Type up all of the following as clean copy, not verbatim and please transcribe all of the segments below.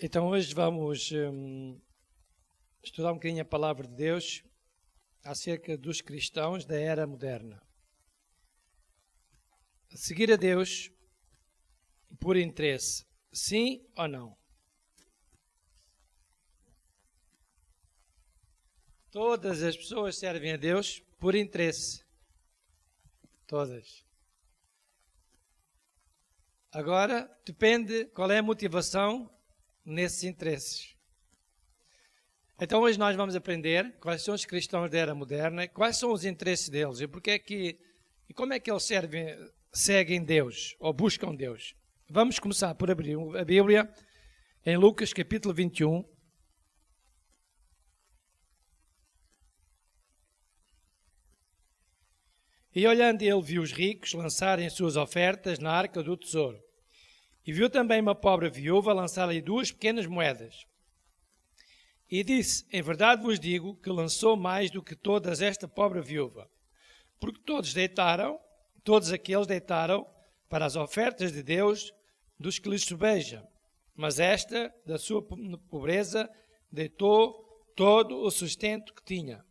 Então hoje vamos estudar um bocadinho a palavra de Deus acerca dos cristãos da era moderna. Seguir a Deus por interesse, sim ou não? Todas as pessoas servem a Deus por interesse. Todas. Agora, depende qual é a motivação nesses interesses. Então hoje nós vamos aprender quais são os cristãos da era moderna, quais são os interesses deles e como é que eles seguem Deus ou buscam Deus. Vamos começar por abrir a Bíblia em Lucas capítulo 21. E olhando ele viu os ricos lançarem suas ofertas na arca do tesouro. E viu também uma pobre viúva lançar-lhe 2 pequenas moedas. E disse, em verdade vos digo, que lançou mais do que todas esta pobre viúva. Porque todos aqueles deitaram para as ofertas de Deus dos que lhes sobeja. Mas esta, da sua pobreza, deitou todo o sustento que tinha.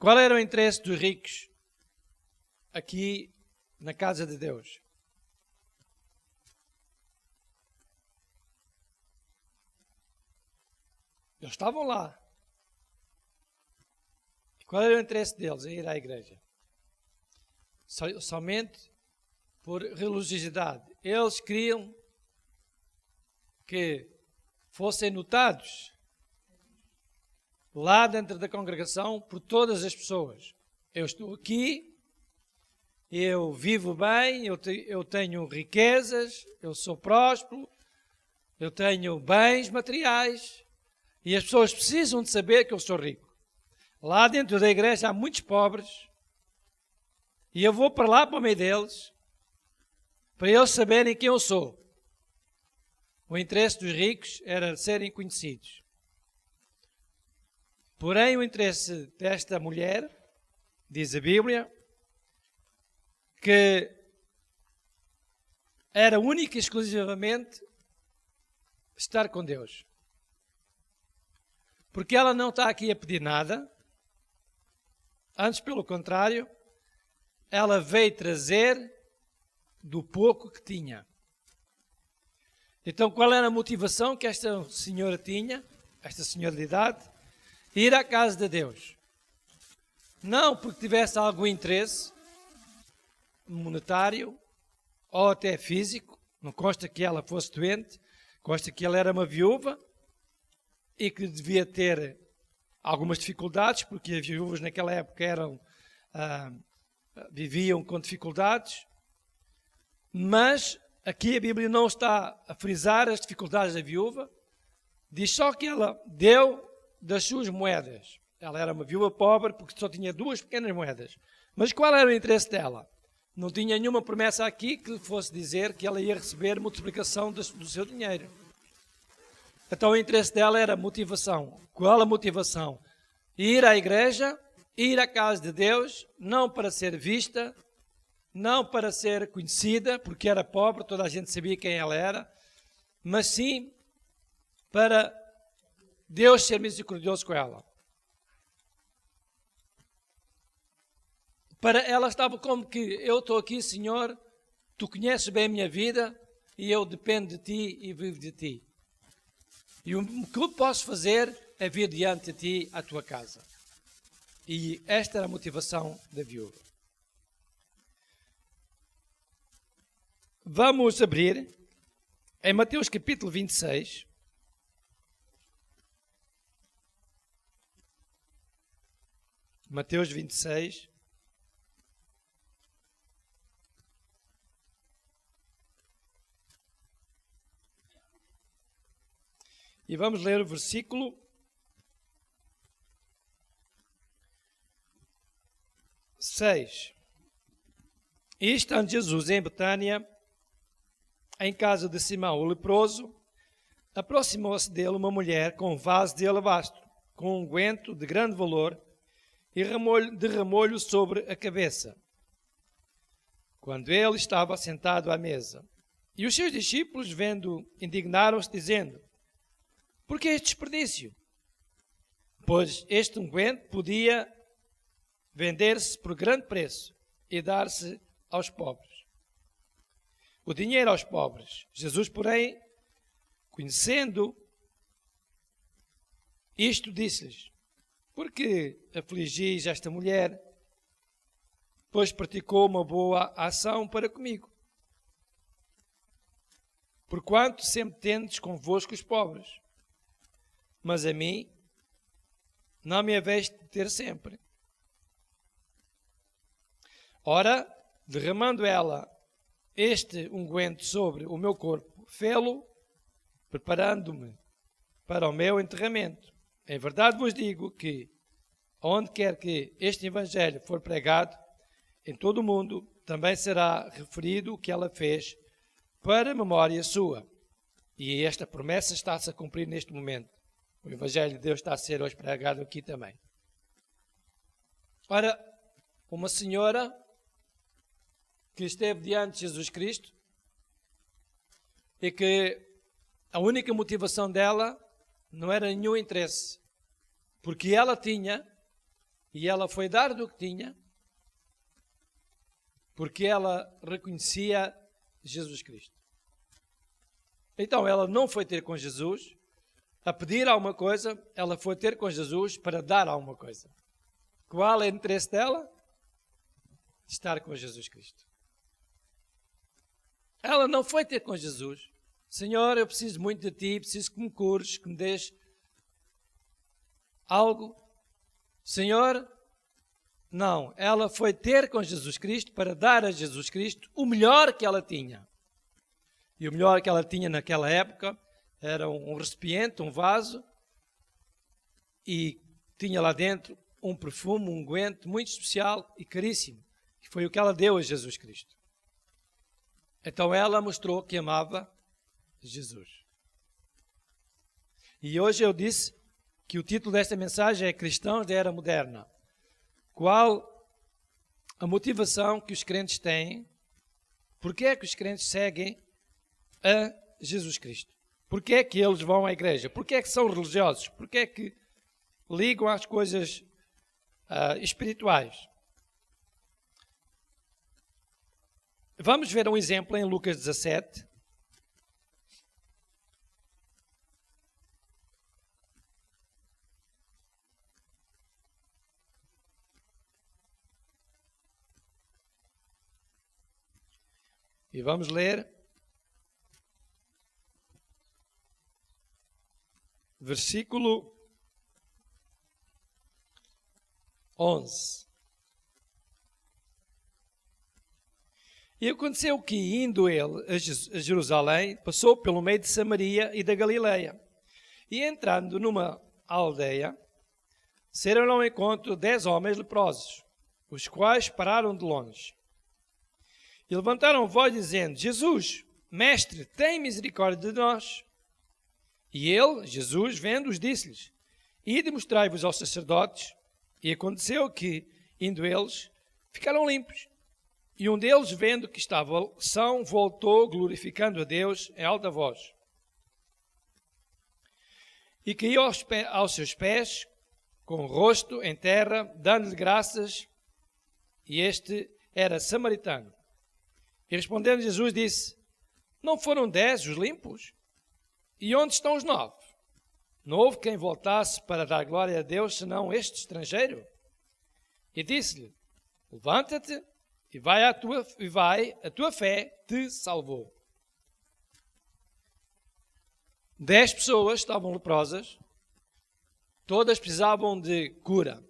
Qual era o interesse dos ricos aqui na casa de Deus? Eles estavam lá. E qual era o interesse deles em ir à igreja? Somente por religiosidade. Eles queriam que fossem notados lá dentro da congregação por todas as pessoas. Eu estou aqui, eu vivo bem, eu tenho riquezas, eu sou próspero, eu tenho bens materiais e as pessoas precisam de saber que eu sou rico. Lá dentro da igreja há muitos pobres e eu vou para lá para o meio deles para eles saberem quem eu sou. O interesse dos ricos era serem conhecidos. Porém, o interesse desta mulher, diz a Bíblia, que era única e exclusivamente estar com Deus. Porque ela não está aqui a pedir nada, antes pelo contrário, ela veio trazer do pouco que tinha. Então, qual era a motivação que esta senhora tinha, esta senhora de idade? Ir à casa de Deus. Não porque tivesse algum interesse monetário ou até físico. Não consta que ela fosse doente. Consta que ela era uma viúva e que devia ter algumas dificuldades, porque as viúvas naquela época viviam com dificuldades. Mas aqui a Bíblia não está a frisar as dificuldades da viúva. Diz só que ela deu das suas moedas. Ela era uma viúva pobre porque só tinha 2 pequenas moedas. Mas qual era o interesse dela? Não tinha nenhuma promessa aqui que lhe fosse dizer que ela ia receber multiplicação do seu dinheiro. Então o interesse dela era motivação. Qual a motivação? Ir à igreja, ir à casa de Deus, não para ser vista, não para ser conhecida, porque era pobre, toda a gente sabia quem ela era, mas sim para Deus ser misericordioso com ela. Para ela estava como que eu estou aqui, Senhor, tu conheces bem a minha vida e eu dependo de ti e vivo de ti. E o que eu posso fazer é vir diante de ti à tua casa. E esta era a motivação da viúva. Vamos abrir em Mateus capítulo 26. Mateus 26. E vamos ler o versículo 6. E estando Jesus em Betânia, em casa de Simão o leproso, aproximou-se dele uma mulher com um vaso de alabastro, com um unguento de grande valor, e derramou-lhe sobre a cabeça. Quando ele estava sentado à mesa, E os seus discípulos, vendo, indignaram-se, dizendo: por que este desperdício? Pois este unguento podia vender-se por grande preço e dar-se aos pobres. O dinheiro aos pobres. Jesus, porém, conhecendo isto, disse-lhes: por que afligis esta mulher? Pois praticou uma boa ação para comigo. Porquanto sempre tendes convosco os pobres, mas a mim não me haveis de ter sempre. Ora, derramando ela este unguento sobre o meu corpo, fê-lo, preparando-me para o meu enterramento. Em verdade vos digo que, onde quer que este evangelho for pregado, em todo o mundo, também será referido o que ela fez para memória sua. E esta promessa está-se a cumprir neste momento. O evangelho de Deus está a ser hoje pregado aqui também. Ora, uma senhora que esteve diante de Jesus Cristo e que a única motivação dela não era nenhum interesse, porque ela tinha, e ela foi dar do que tinha, porque ela reconhecia Jesus Cristo. Então ela não foi ter com Jesus a pedir alguma coisa, ela foi ter com Jesus para dar alguma coisa. Qual é o interesse dela? Estar com Jesus Cristo. Ela não foi ter com Jesus: Senhor, eu preciso muito de ti, preciso que me cures, que me dês algo. Senhor, não. Ela foi ter com Jesus Cristo para dar a Jesus Cristo o melhor que ela tinha. E o melhor que ela tinha naquela época era um recipiente, um vaso, e tinha lá dentro um perfume, um unguento muito especial e caríssimo, que foi o que ela deu a Jesus Cristo. Então ela mostrou que amava Jesus. E hoje eu disse que o título desta mensagem é Cristãos da Era Moderna. Qual a motivação que os crentes têm? Por que é que os crentes seguem a Jesus Cristo? Por que é que eles vão à igreja? Por que é que são religiosos? Por que é que ligam às coisas espirituais? Vamos ver um exemplo em Lucas 17. E vamos ler versículo 11. E aconteceu que, indo ele a Jerusalém, passou pelo meio de Samaria e da Galileia. E entrando numa aldeia, saíram ao encontro 10 homens leprosos, os quais pararam de longe. E levantaram voz dizendo: Jesus, mestre, tem misericórdia de nós. E ele, Jesus, vendo-os, disse-lhes: ide mostrai-vos aos sacerdotes. E aconteceu que, indo eles, ficaram limpos. E um deles, vendo que estava são, voltou, glorificando a Deus em alta voz. E caiu aos seus pés, com o rosto em terra, dando-lhe graças. E este era samaritano. E respondendo Jesus, disse: não foram 10 os limpos? E onde estão os 9? Não houve quem voltasse para dar glória a Deus, senão este estrangeiro? E disse-lhe: levanta-te e vai, a tua fé te salvou. 10 pessoas estavam leprosas, todas precisavam de cura.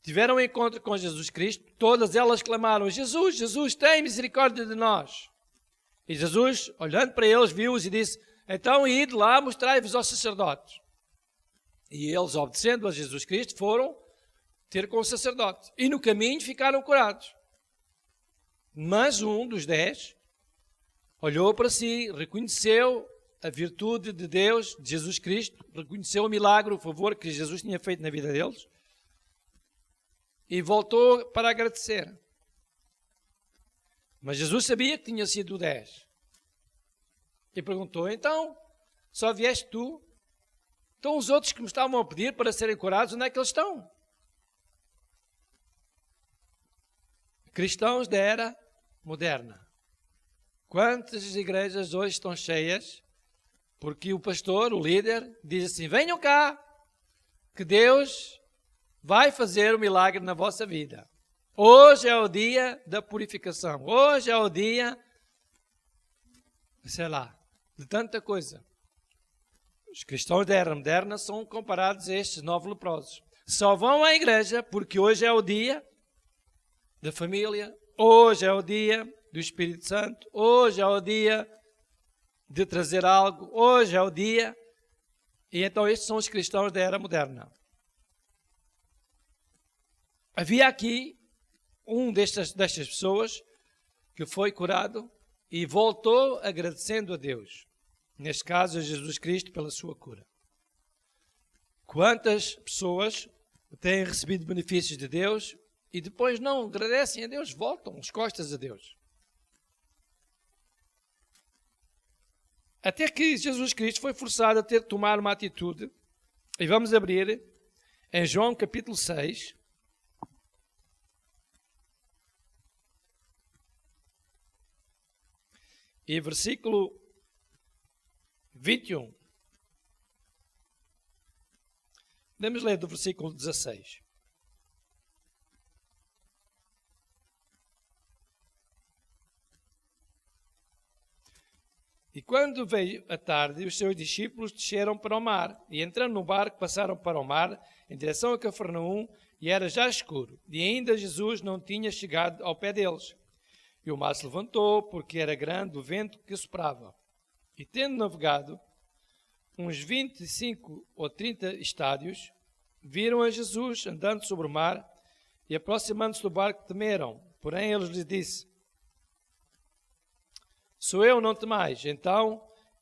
Tiveram um encontro com Jesus Cristo, todas elas clamaram: Jesus, Jesus, tem misericórdia de nós. E Jesus, olhando para eles, viu-os e disse: então ide lá, mostrai-vos aos sacerdotes. E eles, obedecendo a Jesus Cristo, foram ter com o sacerdote. E no caminho ficaram curados. Mas um dos 10 olhou para si, reconheceu a virtude de Deus, de Jesus Cristo, reconheceu o milagre, o favor que Jesus tinha feito na vida deles, e voltou para agradecer. Mas Jesus sabia que tinha sido 10. E perguntou, então, só vieste tu? Então os outros que me estavam a pedir para serem curados, onde é que eles estão? Cristãos da era moderna. Quantas igrejas hoje estão cheias porque o pastor, o líder, diz assim, venham cá, que Deus vai fazer um milagre na vossa vida. Hoje é o dia da purificação. Hoje é o dia, sei lá, de tanta coisa. Os cristãos da era moderna são comparados a estes 9 leprosos. Só vão à igreja porque hoje é o dia da família, hoje é o dia do Espírito Santo, hoje é o dia de trazer algo, hoje é o dia. E então estes são os cristãos da era moderna. Havia aqui destas pessoas que foi curado e voltou agradecendo a Deus. Neste caso, a Jesus Cristo pela sua cura. Quantas pessoas têm recebido benefícios de Deus e depois não agradecem a Deus, voltam as costas a Deus. Até que Jesus Cristo foi forçado a ter de tomar uma atitude. E vamos abrir em João capítulo 6. E versículo 21. Vamos ler do versículo 16. E quando veio a tarde, os seus discípulos desceram para o mar, e entrando no barco, passaram para o mar, em direção a Cafarnaum, e era já escuro, e ainda Jesus não tinha chegado ao pé deles. E o mar se levantou, porque era grande o vento que soprava. E tendo navegado uns 25 ou 30 estádios, viram a Jesus andando sobre o mar, e aproximando-se do barco temeram. Porém ele lhes disse, sou eu, não temais. Então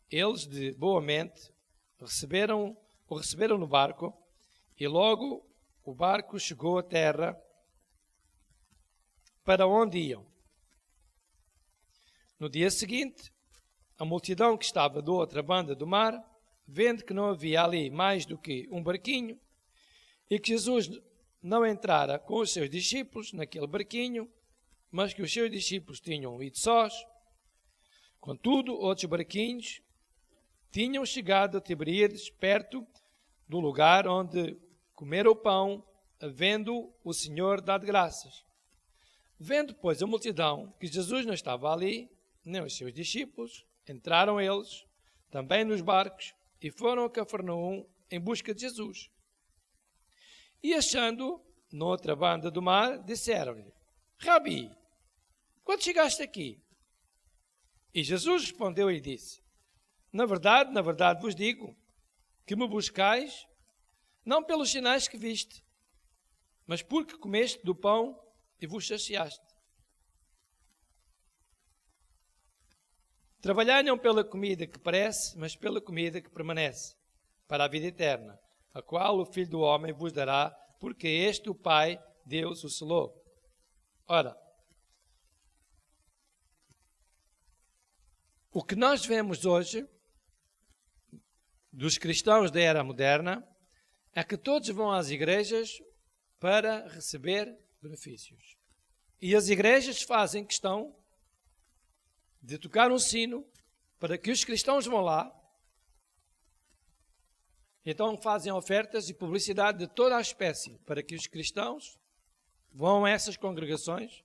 eles de boa mente o receberam no barco, e logo o barco chegou à terra para onde iam. No dia seguinte, a multidão que estava da outra banda do mar, vendo que não havia ali mais do que um barquinho, e que Jesus não entrara com os seus discípulos naquele barquinho, mas que os seus discípulos tinham ido sós, contudo, outros barquinhos tinham chegado a Tiberíades, perto do lugar onde comera o pão, havendo o Senhor dado graças. Vendo, pois, a multidão que Jesus não estava ali, nem os seus discípulos, entraram eles também nos barcos e foram a Cafarnaum em busca de Jesus. E achando noutra banda do mar, disseram-lhe, Rabi, quando chegaste aqui? E Jesus respondeu e disse, na verdade vos digo, que me buscais, não pelos sinais que viste, mas porque comeste do pão e vos saciaste. Trabalhai não pela comida que parece, mas pela comida que permanece, para a vida eterna, a qual o Filho do Homem vos dará, porque este o Pai, Deus, o selou. Ora, o que nós vemos hoje, dos cristãos da era moderna, é que todos vão às igrejas para receber benefícios. E as igrejas fazem questão de tocar um sino para que os cristãos vão lá. Então fazem ofertas e publicidade de toda a espécie para que os cristãos vão a essas congregações.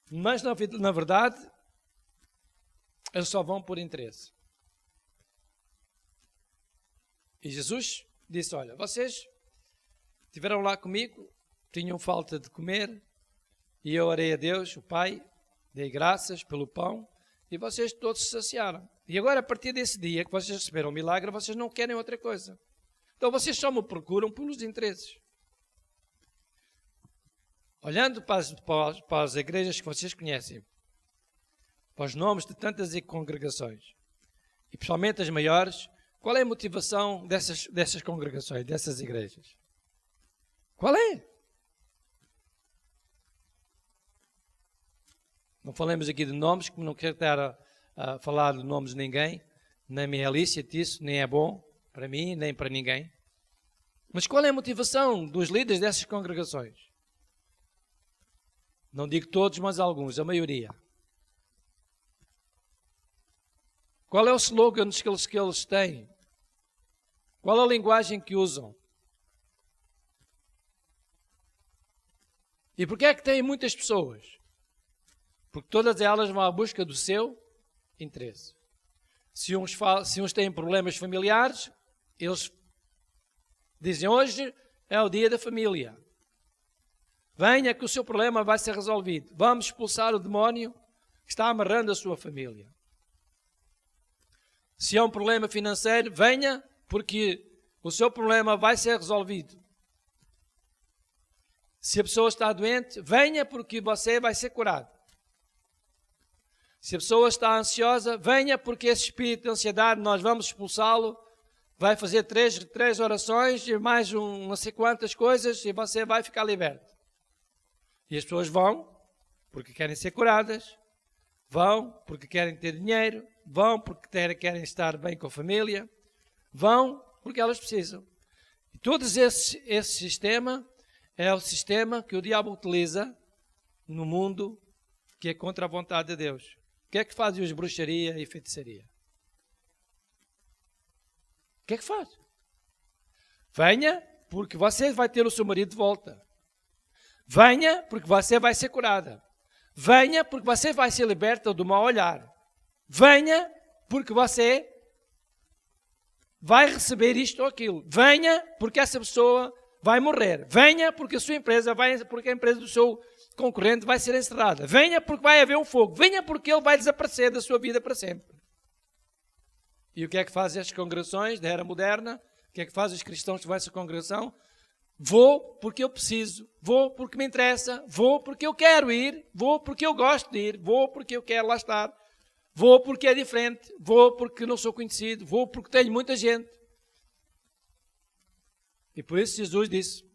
Mas na verdade eles só vão por interesse. E Jesus disse, olha, vocês estiveram lá comigo, tinham falta de comer, e eu orei a Deus, o Pai, dei graças pelo pão, e vocês todos se saciaram. E agora, a partir desse dia que vocês receberam o milagre, vocês não querem outra coisa. Então vocês só me procuram pelos interesses. Olhando para as igrejas que vocês conhecem, para os nomes de tantas congregações, e principalmente as maiores, qual é a motivação dessas congregações, dessas igrejas? Qual é? Não falemos aqui de nomes, que não quero estar a falar de nomes de ninguém, nem me é lícito isso, nem é bom para mim, nem para ninguém. Mas qual é a motivação dos líderes dessas congregações? Não digo todos, mas alguns, a maioria. Qual é o slogan que eles têm? Qual a linguagem que usam? E porquê é que têm muitas pessoas? Porque todas elas vão à busca do seu interesse. Se uns têm problemas familiares, eles dizem: hoje é o dia da família. Venha que o seu problema vai ser resolvido. Vamos expulsar o demónio que está amarrando a sua família. Se é um problema financeiro, venha, porque o seu problema vai ser resolvido. Se a pessoa está doente, venha, porque você vai ser curado. Se a pessoa está ansiosa, venha, porque esse espírito de ansiedade, nós vamos expulsá-lo. Vai fazer três orações e mais não sei quantas coisas, e você vai ficar liberto. E as pessoas vão porque querem ser curadas, vão porque querem ter dinheiro, vão porque querem estar bem com a família, vão porque elas precisam. E todo esse sistema é o sistema que o diabo utiliza no mundo, que é contra a vontade de Deus. O que é que fazem os bruxaria e feitiçaria? O que é que faz? Venha porque você vai ter o seu marido de volta. Venha porque você vai ser curada. Venha porque você vai ser liberta do mau olhar. Venha porque você vai receber isto ou aquilo. Venha porque essa pessoa vai morrer. Venha porque a sua empresa porque a empresa do seu concorrente vai ser encerrada. Venha porque vai haver um fogo. Venha porque ele vai desaparecer da sua vida para sempre. E o que é que fazem as congregações da era moderna? O que é que fazem os cristãos que vão a essa congregação? Vou porque eu preciso, vou porque me interessa, vou porque eu quero ir, vou porque eu gosto de ir, vou porque eu quero lá estar, vou porque é diferente, vou porque não sou conhecido, vou porque tenho muita gente. E por isso Jesus disse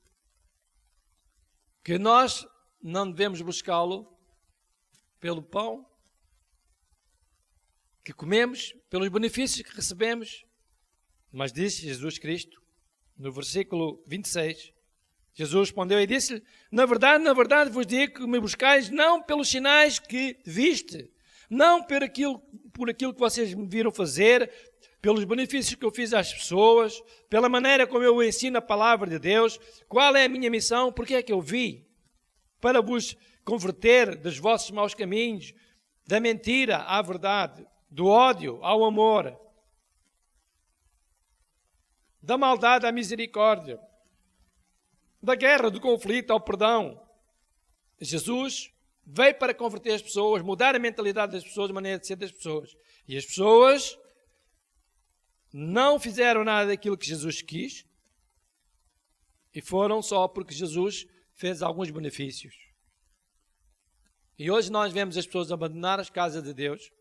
que nós não devemos buscá-lo pelo pão que comemos, pelos benefícios que recebemos, mas disse Jesus Cristo, no versículo 26, Jesus respondeu e disse-lhe: na verdade vos digo que me buscais não pelos sinais que viste, não por aquilo que vocês me viram fazer, pelos benefícios que eu fiz às pessoas, pela maneira como eu ensino a palavra de Deus. Qual é a minha missão? Porque é que eu vi? Para vos converter dos vossos maus caminhos, da mentira à verdade, do ódio ao amor, da maldade à misericórdia, da guerra, do conflito ao perdão. Jesus veio para converter as pessoas, mudar a mentalidade das pessoas, a maneira de ser das pessoas. E as pessoas não fizeram nada daquilo que Jesus quis e foram só porque Jesus fez alguns benefícios. E hoje nós vemos as pessoas abandonar as casas de Deus.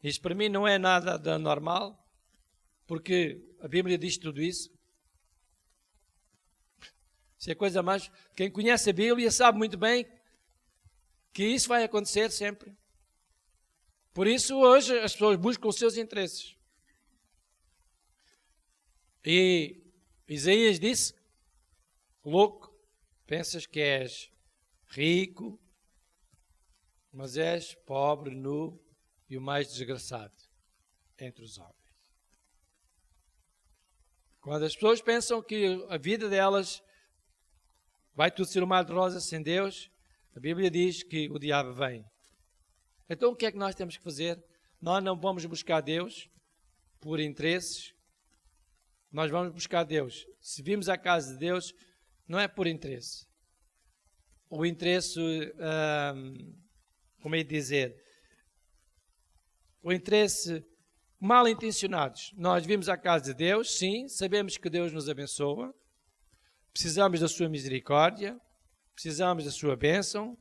Isto para mim não é nada de anormal, porque a Bíblia diz tudo isso. Isso é coisa mais... Quem conhece a Bíblia sabe muito bem que isso vai acontecer sempre. Por isso hoje as pessoas buscam os seus interesses. E Isaías disse: louco, pensas que és rico, mas és pobre, nu e o mais desgraçado entre os homens. Quando as pessoas pensam que a vida delas vai tudo ser um mar de rosas sem Deus, a Bíblia diz que o diabo vem. Então o que é que nós temos que fazer? Nós não vamos buscar Deus por interesses. Nós vamos buscar Deus. Se vimos à casa de Deus, não é por interesse. O interesse, como é dizer, o interesse mal intencionados. Nós vimos à casa de Deus, sim, sabemos que Deus nos abençoa, precisamos da sua misericórdia, precisamos da sua bênção,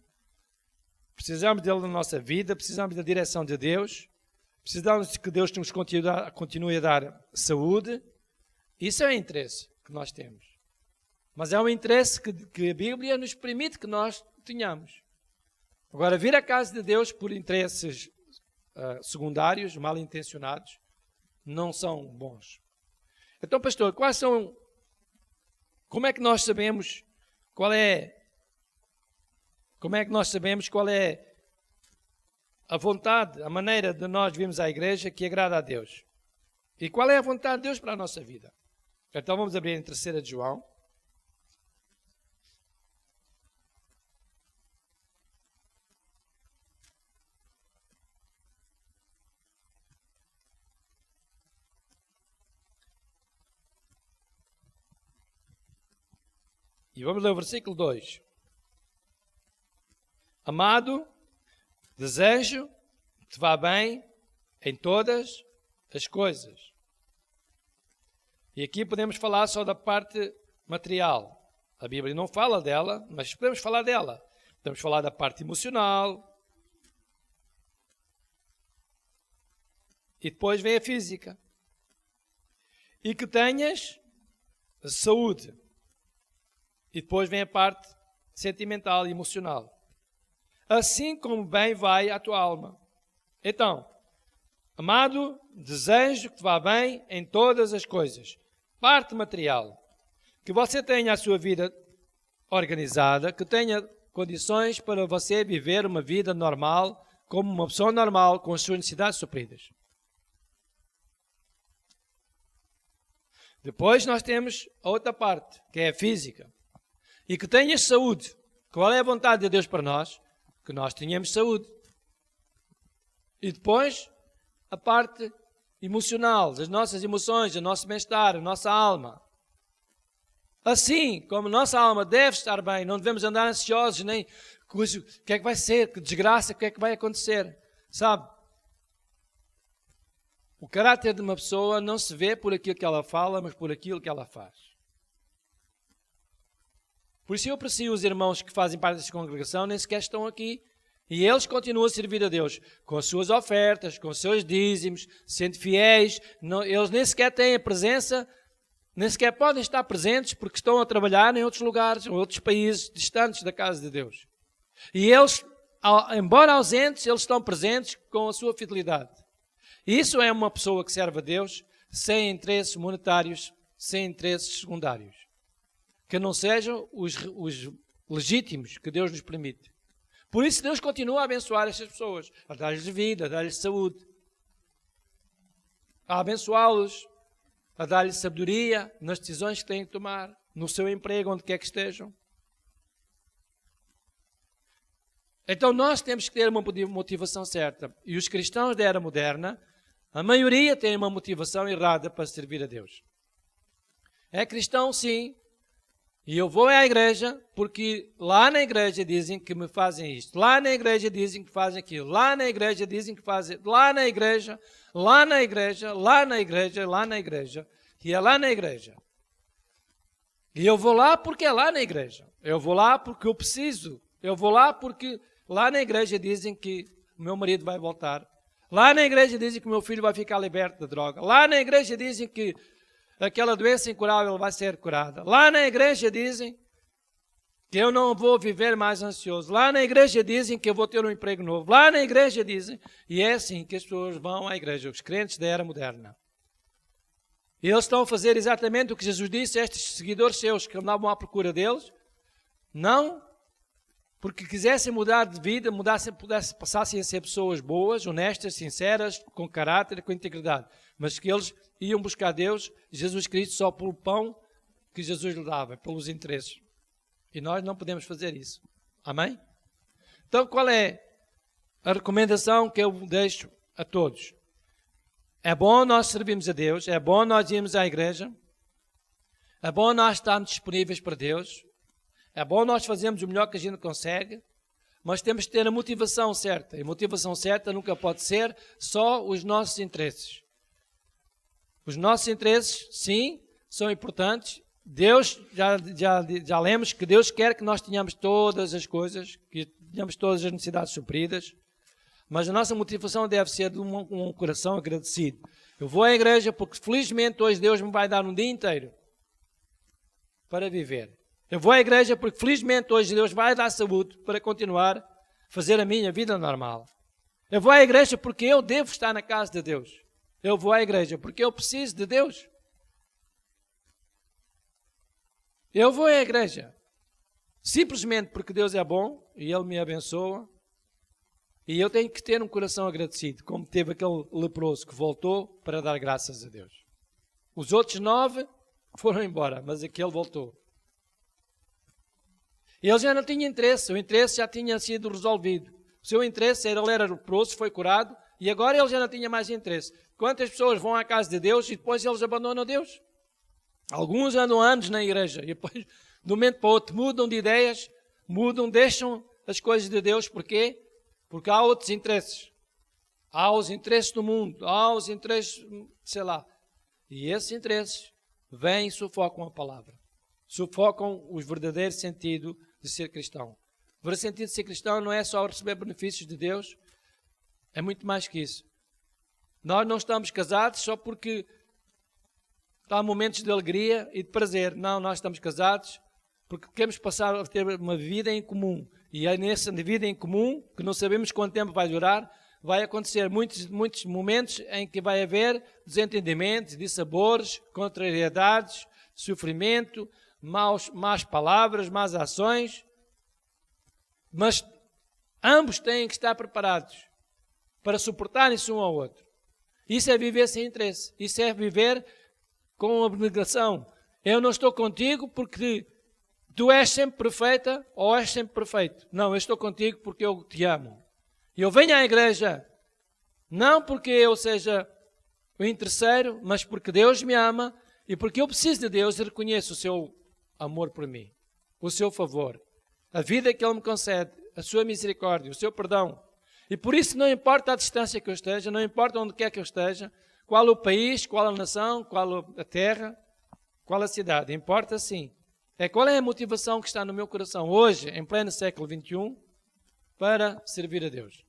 precisamos dele na nossa vida, precisamos da direção de Deus, precisamos que Deus nos continue a dar saúde. Isso é o interesse que nós temos. Mas é um interesse que a Bíblia nos permite que nós tenhamos. Agora, vir à casa de Deus por interesses secundários, mal intencionados, não são bons. Então, pastor, como é que nós sabemos qual é a vontade, a maneira de nós virmos à igreja que agrada a Deus? E qual é a vontade de Deus para a nossa vida? Então vamos abrir em 3 de João. E vamos ler o versículo 2. Amado, desejo que te vá bem em todas as coisas. E aqui podemos falar só da parte material. A Bíblia não fala dela, mas podemos falar dela. Podemos falar da parte emocional. E depois vem a física. E que tenhas saúde. E depois vem a parte sentimental e emocional. Assim como bem vai a tua alma. Então, amado, desejo que te vá bem em todas as coisas. Parte material. Que você tenha a sua vida organizada, que tenha condições para você viver uma vida normal, como uma pessoa normal, com as suas necessidades supridas. Depois nós temos a outra parte, que é a física. E que tenhas saúde. Qual é a vontade de Deus para nós? Que nós tenhamos saúde. E depois, a parte emocional, as nossas emoções, o nosso bem-estar, a nossa alma. Assim como a nossa alma deve estar bem, não devemos andar ansiosos, nem o que é que vai ser, que desgraça, o que é que vai acontecer. Sabe? O caráter de uma pessoa não se vê por aquilo que ela fala, mas por aquilo que ela faz. Por isso eu aprecio os irmãos que fazem parte desta congregação, nem sequer estão aqui. E eles continuam a servir a Deus com as suas ofertas, com os seus dízimos, sendo fiéis. Não, eles nem sequer têm a presença, nem sequer podem estar presentes porque estão a trabalhar em outros lugares, em outros países distantes da casa de Deus. E eles, embora ausentes, eles estão presentes com a sua fidelidade. E isso é uma pessoa que serve a Deus sem interesses monetários, sem interesses secundários. Que não sejam os legítimos que Deus nos permite. Por isso Deus continua a abençoar estas pessoas, a dar-lhes vida, a dar-lhes saúde, a abençoá-los, a dar-lhes sabedoria nas decisões que têm que tomar, no seu emprego, onde quer que estejam. Então nós temos que ter uma motivação certa. E os cristãos da era moderna, a maioria tem uma motivação errada para servir a Deus. É cristão, sim. E eu vou à igreja porque lá na igreja dizem que me fazem isto. Lá na igreja dizem que fazem aquilo. Lá na igreja dizem que fazem... Lá na igreja, lá na igreja, lá na igreja, lá na igreja. E é lá na igreja. E eu vou lá porque é lá na igreja. Eu vou lá porque eu preciso. Eu vou lá porque lá na igreja dizem que o meu marido vai voltar. Lá na igreja dizem que o meu filho vai ficar liberto da droga. Lá na igreja dizem que aquela doença incurável vai ser curada. Lá na igreja dizem que eu não vou viver mais ansioso. Lá na igreja dizem que eu vou ter um emprego novo. Lá na igreja dizem... E é assim que as pessoas vão à igreja, os crentes da era moderna. E eles estão a fazer exatamente o que Jesus disse a estes seguidores seus que andavam à procura deles. Não porque quisessem mudar de vida, passassem a ser pessoas boas, honestas, sinceras, com caráter, com integridade. Mas que eles iam buscar Deus, Jesus Cristo, só pelo pão que Jesus lhe dava, pelos interesses. E nós não podemos fazer isso. Amém? Então, qual é a recomendação que eu deixo a todos? É bom nós servirmos a Deus, é bom nós irmos à igreja, é bom nós estarmos disponíveis para Deus, é bom nós fazermos o melhor que a gente consegue, mas temos que ter a motivação certa. E a motivação certa nunca pode ser só os nossos interesses. Os nossos interesses, sim, são importantes. Deus, já lemos que Deus quer que nós tenhamos todas as coisas, que tenhamos todas as necessidades supridas, mas a nossa motivação deve ser de um coração agradecido. Eu vou à igreja porque felizmente hoje Deus me vai dar um dia inteiro para viver. Eu vou à igreja porque felizmente hoje Deus vai dar saúde para continuar fazer a minha vida normal. Eu vou à igreja porque eu devo estar na casa de Deus. Eu vou à igreja porque eu preciso de Deus. Eu vou à igreja simplesmente porque Deus é bom e Ele me abençoa. E eu tenho que ter um coração agradecido, como teve aquele leproso que voltou para dar graças a Deus. Os outros 9 foram embora, mas aquele voltou. Ele já não tinha interesse, o interesse já tinha sido resolvido. O seu interesse era, ele era leproso, foi curado, e agora ele já não tinha mais interesse. Quantas pessoas vão à casa de Deus e depois eles abandonam Deus? Alguns andam anos na igreja e depois, de um momento para o outro, mudam de ideias, deixam as coisas de Deus. Porquê? Porque há outros interesses. Há os interesses do mundo, há os interesses, sei lá. E esses interesses vêm e sufocam a palavra. Sufocam o verdadeiro sentido de ser cristão. O verdadeiro sentido de ser cristão não é só receber benefícios de Deus, é muito mais que isso. Nós não estamos casados só porque há momentos de alegria e de prazer. Não, nós estamos casados porque queremos passar a ter uma vida em comum. E é nessa vida em comum, que não sabemos quanto tempo vai durar, vai acontecer muitos momentos em que vai haver desentendimentos, dissabores, contrariedades, sofrimento, más palavras, más ações. Mas ambos têm que estar preparados para suportarem-se um ao outro. Isso é viver sem interesse. Isso é viver com abnegação. Eu não estou contigo porque tu és sempre perfeita ou és sempre perfeito. Não, eu estou contigo porque eu te amo. E eu venho à igreja não porque eu seja o interesseiro, mas porque Deus me ama e porque eu preciso de Deus e reconheço o seu amor por mim, o seu favor, a vida que Ele me concede, a sua misericórdia, o seu perdão. E por isso não importa a distância que eu esteja, não importa onde quer que eu esteja, qual o país, qual a nação, qual a terra, qual a cidade. Importa sim. Qual é a motivação que está no meu coração hoje, em pleno século XXI, para servir a Deus?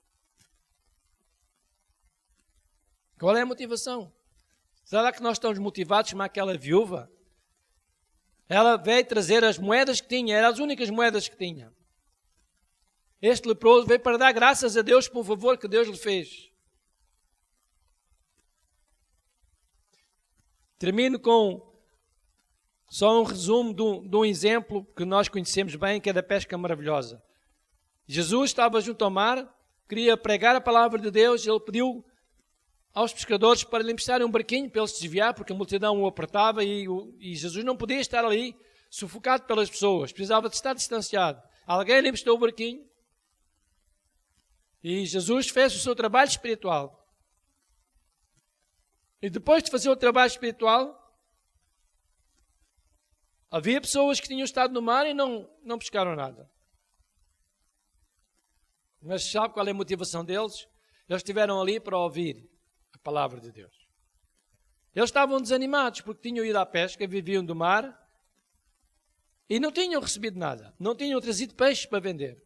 Qual é a motivação? Será que nós estamos motivados como aquela viúva? Ela veio trazer as moedas que tinha, eram as únicas moedas que tinha. Este leproso veio para dar graças a Deus pelo favor que Deus lhe fez. Termino com só um resumo de um exemplo que nós conhecemos bem, que é da pesca maravilhosa. Jesus estava junto ao mar, queria pregar a palavra de Deus, ele pediu aos pescadores para lhe emprestarem um barquinho para ele se desviar, porque a multidão o apertava e Jesus não podia estar ali sufocado pelas pessoas, precisava de estar distanciado. Alguém lhe emprestou o barquinho e Jesus fez o seu trabalho espiritual. E depois de fazer o trabalho espiritual, havia pessoas que tinham estado no mar e não pescaram nada. Mas sabe qual é a motivação deles? Eles estiveram ali para ouvir a palavra de Deus. Eles estavam desanimados porque tinham ido à pesca, viviam do mar e não tinham recebido nada. Não tinham trazido peixes para vender.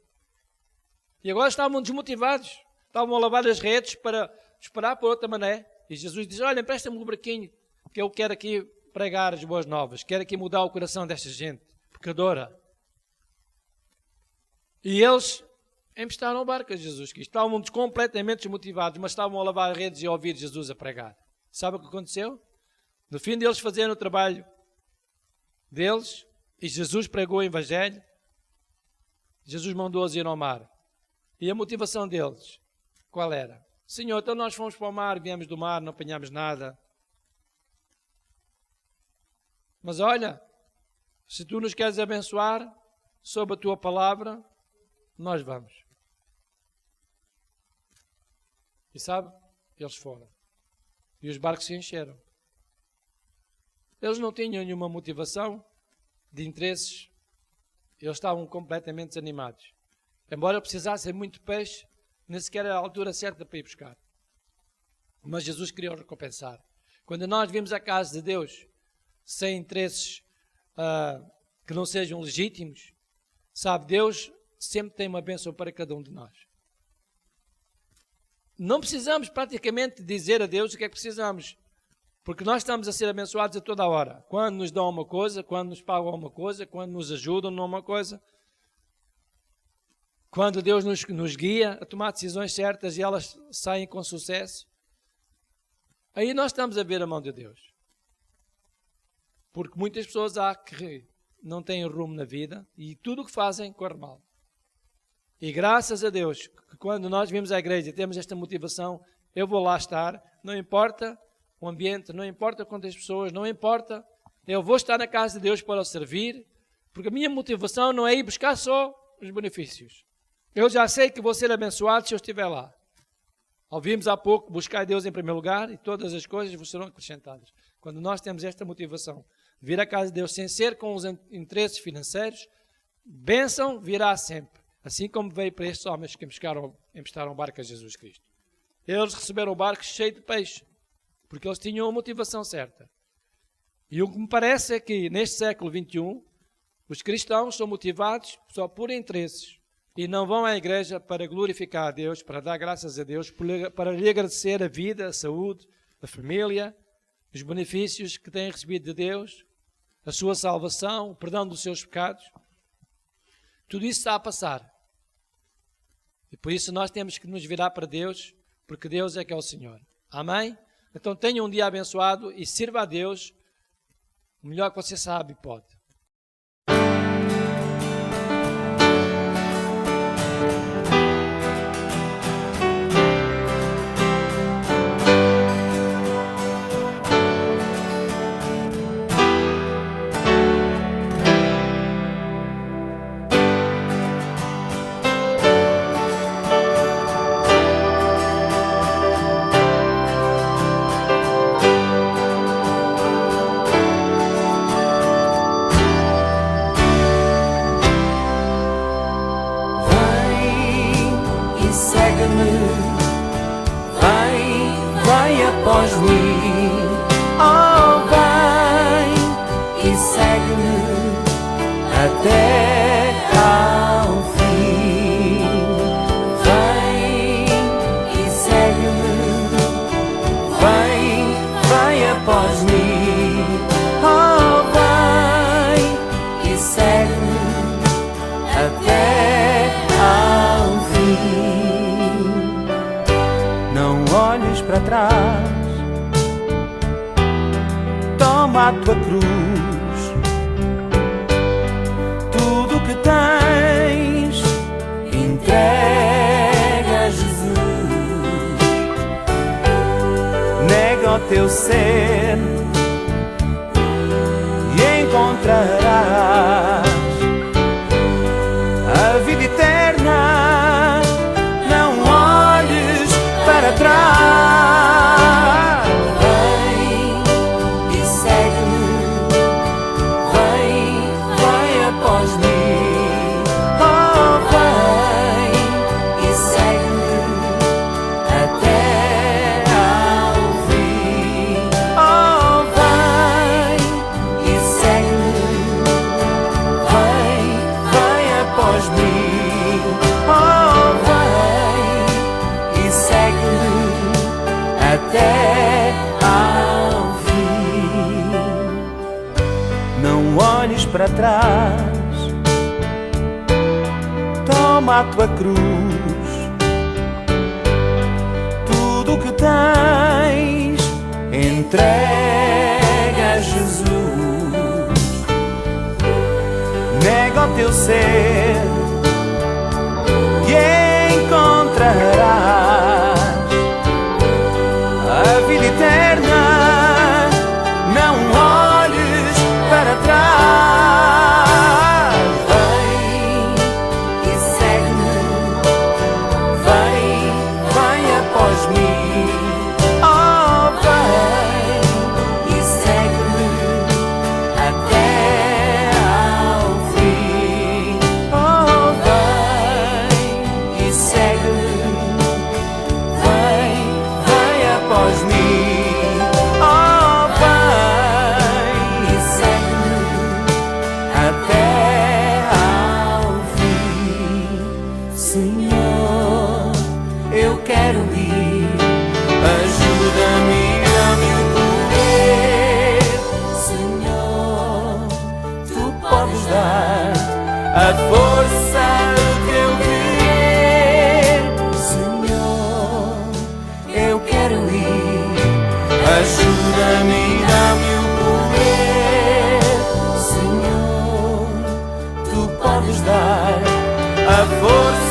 E agora estavam desmotivados. Estavam a lavar as redes para esperar por outra maneira. E Jesus diz, olha, empresta-me um barquinho que eu quero aqui pregar as boas novas. Quero aqui mudar o coração desta gente pecadora. E eles emprestaram o barco a Jesus Cristo. Estavam completamente desmotivados, mas estavam a lavar redes e a ouvir Jesus a pregar. Sabe o que aconteceu? No fim deles fazerem o trabalho deles, e Jesus pregou o Evangelho, Jesus mandou-os ir ao mar. E a motivação deles, qual era? Senhor, então nós fomos para o mar, viemos do mar, não apanhámos nada. Mas olha, se tu nos queres abençoar sob a tua palavra, nós vamos. E sabe? Eles foram. E os barcos se encheram. Eles não tinham nenhuma motivação de interesses. Eles estavam completamente desanimados. Embora precisassem muito peixe, nem sequer era a altura certa para ir buscar. Mas Jesus queria os recompensar. Quando nós vimos a casa de Deus sem interesses que não sejam legítimos, sabe, Deus sempre tem uma bênção para cada um de nós. Não precisamos praticamente dizer a Deus o que é que precisamos, porque nós estamos a ser abençoados a toda a hora. Quando nos dão uma coisa, quando nos pagam uma coisa, quando nos ajudam numa coisa. quando Deus nos guia a tomar decisões certas e elas saem com sucesso, aí nós estamos a ver a mão de Deus. Porque muitas pessoas há que não têm rumo na vida e tudo o que fazem corre mal. E graças a Deus, que quando nós vimos à igreja e temos esta motivação, eu vou lá estar, não importa o ambiente, não importa quantas pessoas, não importa, eu vou estar na casa de Deus para o servir, porque a minha motivação não é ir buscar só os benefícios. Eu já sei que vou ser abençoado se eu estiver lá. Ouvimos há pouco, buscar Deus em primeiro lugar e todas as coisas vos serão acrescentadas. Quando nós temos esta motivação de vir à casa de Deus sem ser com os interesses financeiros, bênção virá sempre. Assim como veio para estes homens que emprestaram o barco a Jesus Cristo. Eles receberam o barco cheio de peixe, porque eles tinham a motivação certa. E o que me parece é que neste século XXI, os cristãos são motivados só por interesses e não vão à igreja para glorificar a Deus, para dar graças a Deus, para lhe agradecer a vida, a saúde, a família, os benefícios que têm recebido de Deus, a sua salvação, o perdão dos seus pecados. Tudo isso está a passar. E por isso nós temos que nos virar para Deus, porque Deus é que é o Senhor. Amém? Então tenha um dia abençoado e sirva a Deus o melhor que você sabe e pode. Vai após mim, oh, vem e segue-me até ao fim. Vem e segue-me, vem após mim, oh, vem e segue-me até ao fim. Não olhes para trás, toma a tua cruz, tudo o que tens, entrega a Jesus. Nega o teu ser e encontrarás a vida eterna. Não olhes para trás. Vem e segue-me, vem após mim, oh, vem e segue-me até ao fim, oh, vem e segue-me, vem após mim, oh, vem e segue-me até ao fim. Não olhes para trás, toma a tua cruz, tudo o que tens, entrega a Jesus. Nega o teu ser e encontrarás a vida eterna. Não olhes para trás. Vem e segue-me, vem após mim, oh, vem e segue-me até ao fim, oh, vem e segue-me, vem após mim, oh, vem e segue-me até ao fim. Senhor, eu quero ir, ajuda-me a me correr. Senhor, tu podes dar a força que eu queria. a força